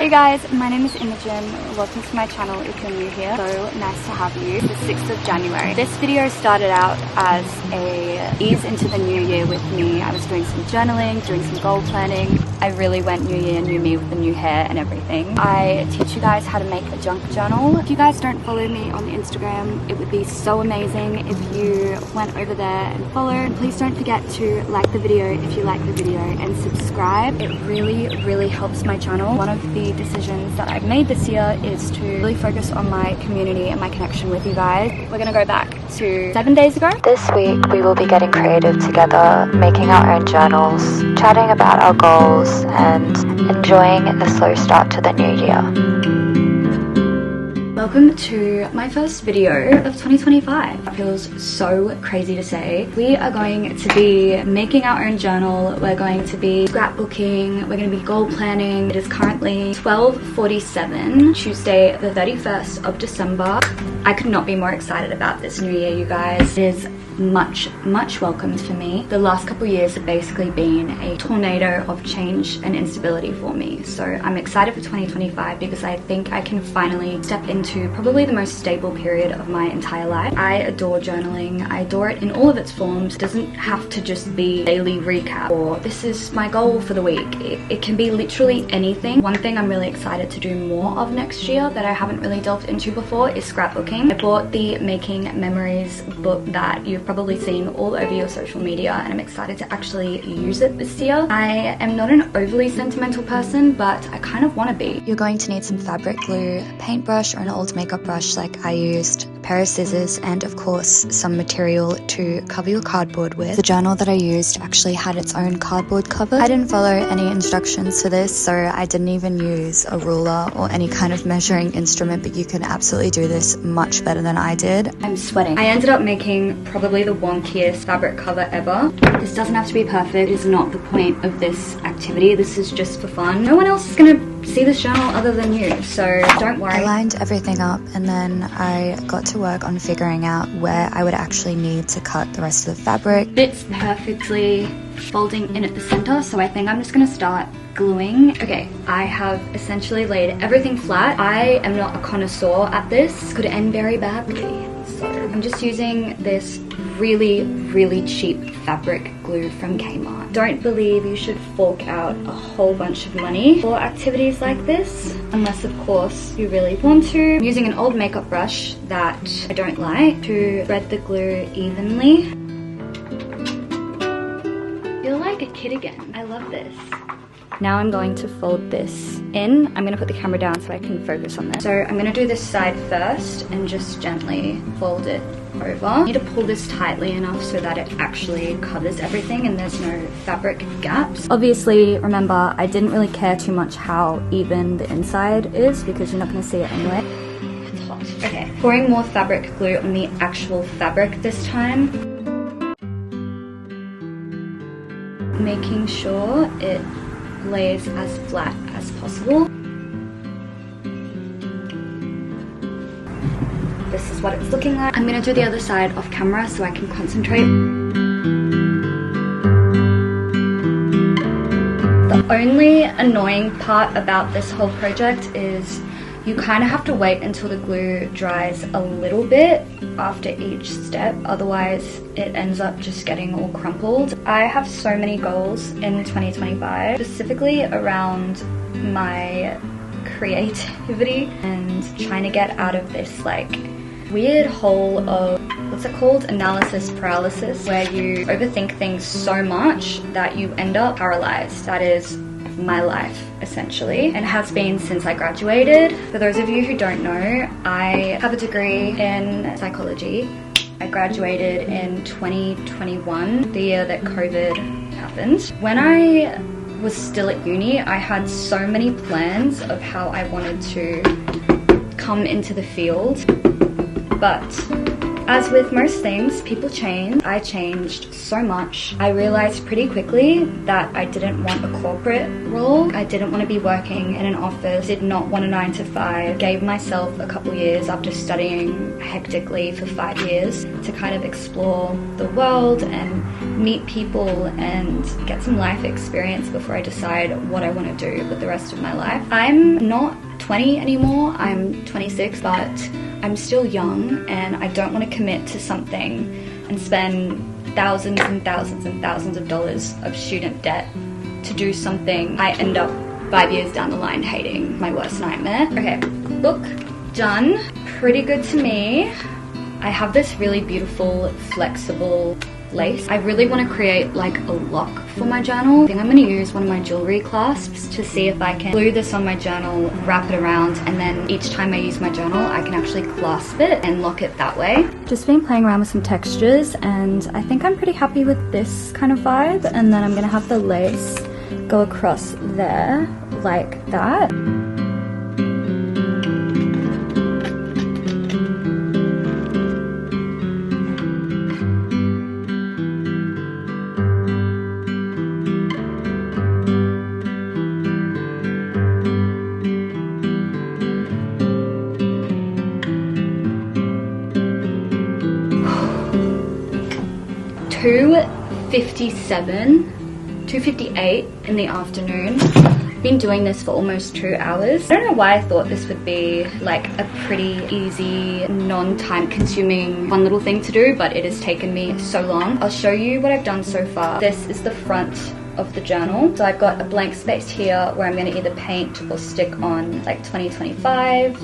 Hey guys, my name is Imogen. Welcome to my channel if you're new here. So nice to have you. It's the 6th of January. This video started out as a ease into the new year with me. I was doing some journaling, doing some goal planning. I really went new year, new me with the new hair and everything. I teach you guys how to make a junk journal. If you guys don't follow me on Instagram, it would be so amazing if you went over there and followed. Please don't forget to like the video if you like the video and subscribe. It really helps my channel. One of the decisions that I've made this year is to really focus on my community and my connection with you guys. We're gonna go back to 7 days ago. This week we will be getting creative together, making our own journals, chatting about our goals and enjoying a slow start to the new year. Welcome to my first video of 2025. It feels so crazy to say. We are going to be making our own journal. We're going to be scrapbooking. We're going to be goal planning. It is currently 12:47, Tuesday the 31st of December. I could not be more excited about this new year, you guys. It is much welcomed for me. The last couple of years have basically been a tornado of change and instability for me. So I'm excited for 2025 because I think I can finally step into probably the most stable period of my entire life. I adore journaling. I adore it in all of its forms. It doesn't have to just be daily recap or this is my goal for the week. It can be literally anything. One thing I'm really excited to do more of next year that I haven't really delved into before is scrapbooking. I bought the Making Memories book that you've probably seen all over your social media and I'm excited to actually use it this year. I am not an overly sentimental person, but I kind of want to be. You're going to need some fabric glue, a paintbrush or an old makeup brush like I used, a pair of scissors and of course some material to cover your cardboard with. The journal that I used actually had its own cardboard cover. I didn't follow any instructions for this, so I didn't even use a ruler or any kind of measuring instrument, but you can absolutely do this much better than I did. I'm sweating. I ended up making probably the wonkiest fabric cover ever. This doesn't have to be perfect. It is not the point of this activity. This is just for fun. No one else is gonna see this journal other than you, so don't worry. I lined everything up and then I got to work on figuring out where I would actually need to cut the rest of the fabric. Fits perfectly, folding in at the center, so I think I'm just gonna start gluing. Okay, I have essentially laid everything flat. I am not a connoisseur at this. Could end very badly. So I'm just using this really cheap fabric glue from Kmart. Don't believe you should fork out a whole bunch of money for activities like this, unless of course you really want to. I'm using an old makeup brush that I don't like to thread the glue evenly. Feel like a kid again. I love this. Now I'm going to fold this in. I'm going to put the camera down so I can focus on this. So I'm going to do this side first and just gently fold it over. I need to pull this tightly enough so that it actually covers everything and there's no fabric gaps. Obviously, remember, I didn't really care too much how even the inside is because you're not going to see it anyway. It's hot. Okay, pouring more fabric glue on the actual fabric this time. Making sure it lays as flat as possible. This is what it's looking like. I'm gonna do the other side off camera so I can concentrate. The only annoying part about this whole project is you kind of have to wait until the glue dries a little bit after each step, otherwise it ends up just getting all crumpled. I have so many goals in 2025, specifically around my creativity and trying to get out of this like weird hole of, what's it called? Analysis paralysis, where you overthink things so much that you end up paralyzed. That is my life essentially and has been since I graduated. For those of you who don't know, I have a degree in psychology. I graduated in 2021, the year that COVID happened. When I was still at uni, I had so many plans of how I wanted to come into the field, but as with most things, people change. I changed so much. I realized pretty quickly that I didn't want a corporate role. I didn't want to be working in an office, did not want a 9 to 5. Gave myself a couple years after studying hectically for 5 years to kind of explore the world and meet people and get some life experience before I decide what I want to do with the rest of my life. I'm not 20 anymore, I'm 26, but I'm still young and I don't want to commit to something and spend thousands and thousands and thousands of dollars of student debt to do something I end up 5 years down the line hating. My worst nightmare. Okay, look done. Pretty good to me. I have this really beautiful flexible lace. I really want to create like a lock for my journal. I think I'm going to use one of my jewelry clasps to see if I can glue this on my journal, wrap it around, and then each time I use my journal I can actually clasp it and lock it that way. Just been playing around with some textures and I think I'm pretty happy with this kind of vibe, and then I'm going to have the lace go across there like that. $2:58 in the afternoon. Been doing this for almost 2 hours. I don't know why I thought this would be like a pretty easy, non-time consuming, fun little thing to do, but it has taken me so long. I'll show you what I've done so far. This is the front of the journal. So I've got a blank space here where I'm going to either paint or stick on like 2025.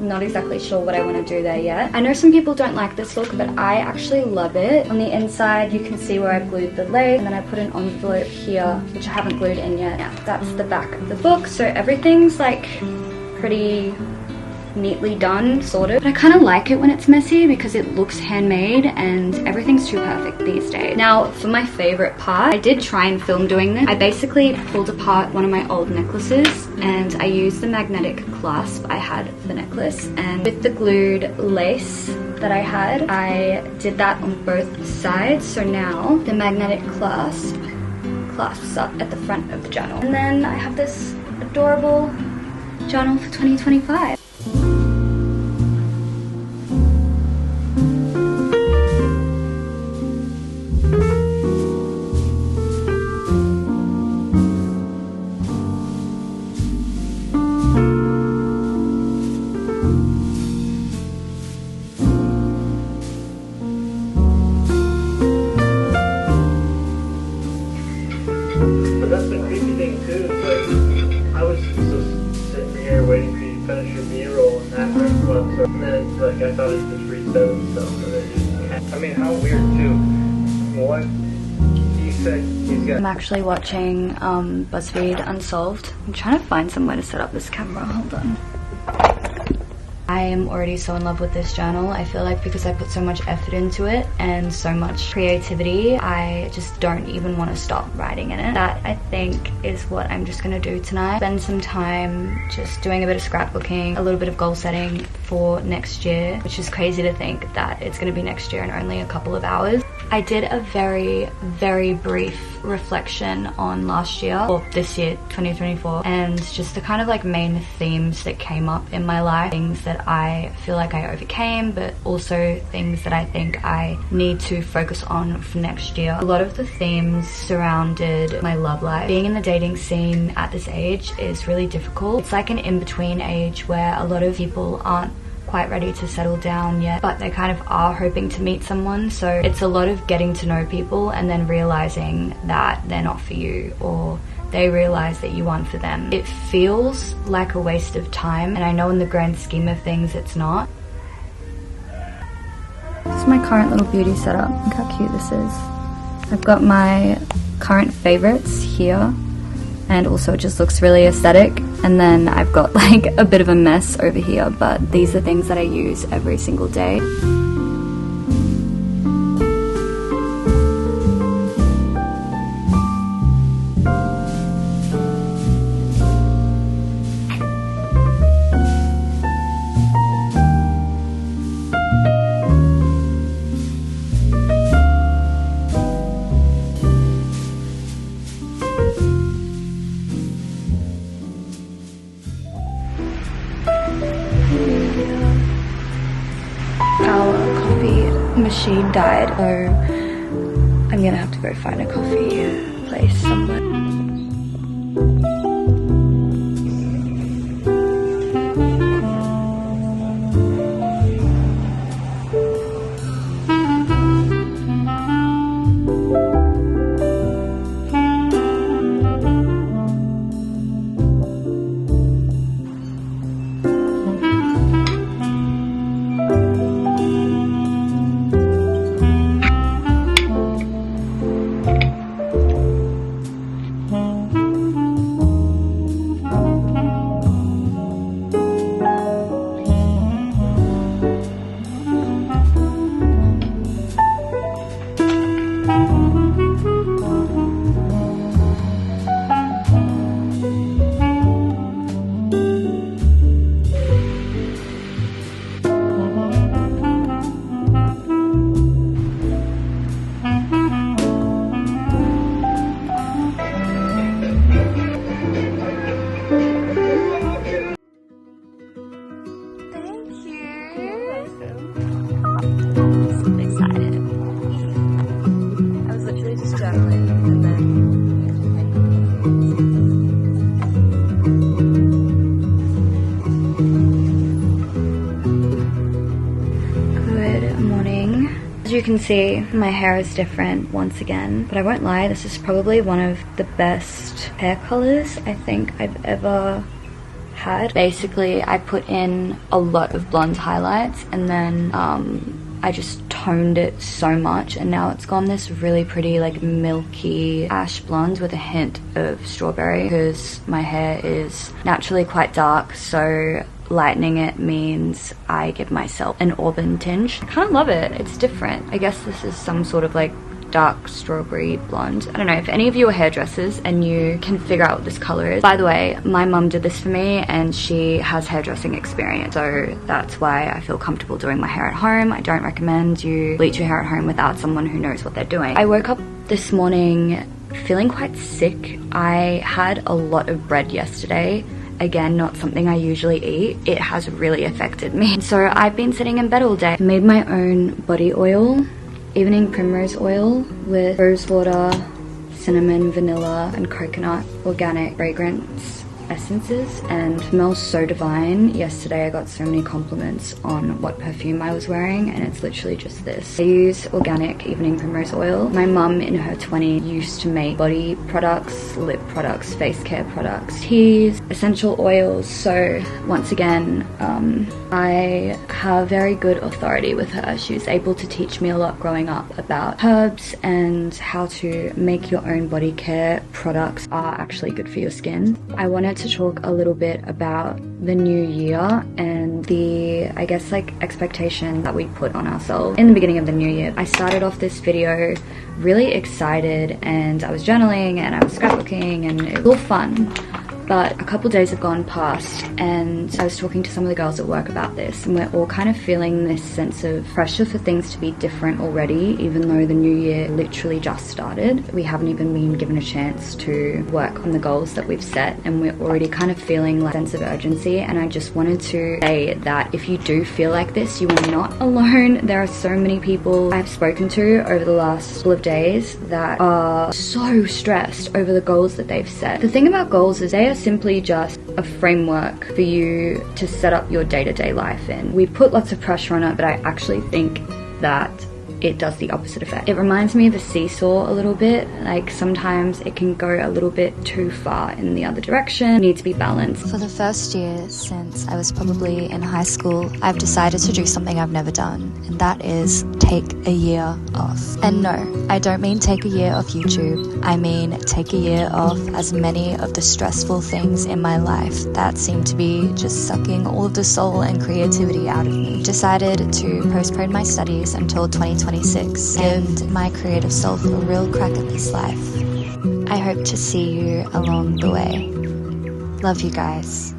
Not exactly sure what I want to do there yet. I know some people don't like this look, but I actually love it. On the inside you can see where I've glued the lace, and then I put an envelope here which I haven't glued in yet. Yeah, that's the back of the book, so everything's like pretty neatly done, sort of. But I kind of like it when it's messy because it looks handmade and everything's too perfect these days. Now for my favorite part, I did try and film doing this. I basically pulled apart one of my old necklaces and I used the magnetic clasp I had for the necklace, and with the glued lace that I had, I did that on both sides, so now the magnetic clasps up at the front of the journal. And then I have this adorable journal for 2025. That's the creepy thing too. It's like I was just sitting here waiting for you to finish your B-roll and that first one, so, and then it's like I thought it just reset itself. And then I mean, how weird too. What he said he's got. I'm actually watching BuzzFeed Unsolved. I'm trying to find somewhere to set up this camera. Hold on. I am already so in love with this journal. I feel like because I put so much effort into it and so much creativity, I just don't even want to stop writing in it. That, I think, is what I'm just gonna do tonight. Spend some time just doing a bit of scrapbooking, a little bit of goal setting for next year, which is crazy to think that it's gonna be next year in only a couple of hours. I did a very, very brief reflection on last year, or this year, 2024, and just the kind of like main themes that came up in my life, things that I feel like I overcame, but also things that I think I need to focus on for next year. A lot of the themes surrounded my love life. Being in the dating scene at this age is really difficult. It's like an in-between age where a lot of people aren't quite ready to settle down yet, but they kind of are hoping to meet someone. So it's a lot of getting to know people and then realizing that they're not for you, or they realize that you aren't for them. It feels like a waste of time, and I know in the grand scheme of things it's not. This is my current little beauty setup. Look how cute this is. I've got my current favorites here, and also it just looks really aesthetic. And then I've got like a bit of a mess over here, but these are things that I use every single day. Our coffee machine died, so I'm gonna have to go find a coffee place somewhere. You can see my hair is different once again, but I won't lie, this is probably one of the best hair colors I think I've ever had. Basically, I put in a lot of blonde highlights and then I just toned it so much, and now it's gone this really pretty like milky ash blonde with a hint of strawberry, because my hair is naturally quite dark, so lightening it means I give myself an auburn tinge. I kind of love it. It's different. I guess this is some sort of like dark strawberry blonde. I don't know if any of you are hairdressers and you can figure out what this color is. By the way, my mum did this for me and she has hairdressing experience, so that's why I feel comfortable doing my hair at home. I don't recommend you bleach your hair at home without someone who knows what they're doing. I woke up this morning feeling quite sick. I had a lot of bread yesterday. Again, not something I usually eat. It has really affected me. So I've been sitting in bed all day. I made my own body oil, evening primrose oil with rose water, cinnamon, vanilla, and coconut organic fragrance essences, and smells so divine. Yesterday I got so many compliments on what perfume I was wearing, and it's literally just this. I use organic evening primrose oil. My mum in her 20s used to make body products, lip products, face care products, teas, essential oils, so once again I have very good authority with her. She was able to teach me a lot growing up about herbs and how to make your own body care products are actually good for your skin. I wanted to talk a little bit about the new year and the, I guess, like expectation that we put on ourselves in the beginning of the new year. I started off this video really excited and I was journaling and I was scrapbooking and it was all fun. But a couple days have gone past and I was talking to some of the girls at work about this, and we're all kind of feeling this sense of pressure for things to be different already, even though the new year literally just started. We haven't even been given a chance to work on the goals that we've set, and we're already kind of feeling like a sense of urgency. And I just wanted to say that if you do feel like this, you are not alone. There are so many people I've spoken to over the last couple of days that are so stressed over the goals that they've set. The thing about goals is they are simply just a framework for you to set up your day-to-day life in. We put lots of pressure on it, but I actually think that it does the opposite effect. It reminds me of a seesaw a little bit. Like sometimes it can go a little bit too far in the other direction. It needs to be balanced. For the first year since I was probably in high school, I've decided to do something I've never done, and that is take a year off. And no, I don't mean take a year off YouTube. I mean take a year off as many of the stressful things in my life that seem to be just sucking all of the soul and creativity out of me. Decided to postpone my studies until 2026 and my creative self a real crack at this life. I hope to see you along the way. Love you guys.